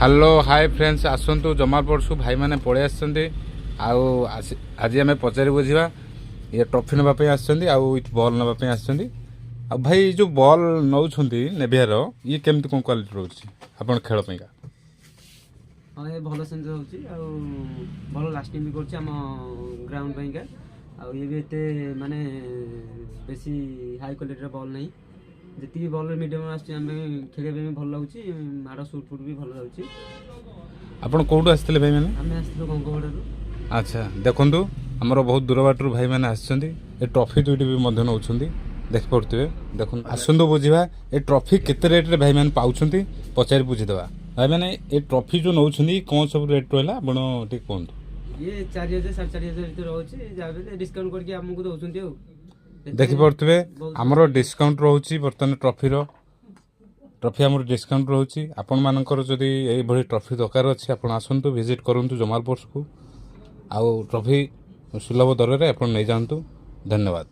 Hello hi friends आसतु Jamalpur भाई मैंने पलि आज आम पचारि बुझा ये ट्रॉफी नापी आउट बॉल नापी आ भाई जो बॉल नौ नेभियार ये केमती कौन क्वालिटी रोचे आप खेलपाइका हाँ ये भल सेंस होची भल लास्टिंग भी करछि हम ग्राउंड पाइका आ ये भी एते माने बेसी हाई क्वालिटी बॉल नहीं जी बॉल मीडियम आम खेल भल लगुच माड़ सुट फुट भी भल लगुच आपड़ कौटू आसते भाई मैंने आम आसलु कंकपड़ू अच्छा देखु आमर बहुत दूर बाटर भाई मैंने आसछन्ती ए ट्रॉफी दुईटी भी नौ देख पड़े देखो आसतु बुझा ए ट्रॉफी केते रेट रे भाई मैंने पाउछन्ती पचारि बुझीदवा भाई मैंने ए ट्रॉफी जो नौ कौन सब रेट रहा आप कहतु ये 4000 4500 रोचे जाबे डिस्काउंट करके हमको दउछन्ती आ देखि पड़े आमर डिस्काउंट रोचे बर्तमान ट्रॉफी आमर डिस्काउंट रोचे आपण मानकर जदि ये ट्रॉफी दरकार अच्छे आप आसतु विजिट करूँ जमालपुर को आउ ट्रॉफी सुलभ दर में आप नहीं जातु धन्यवाद।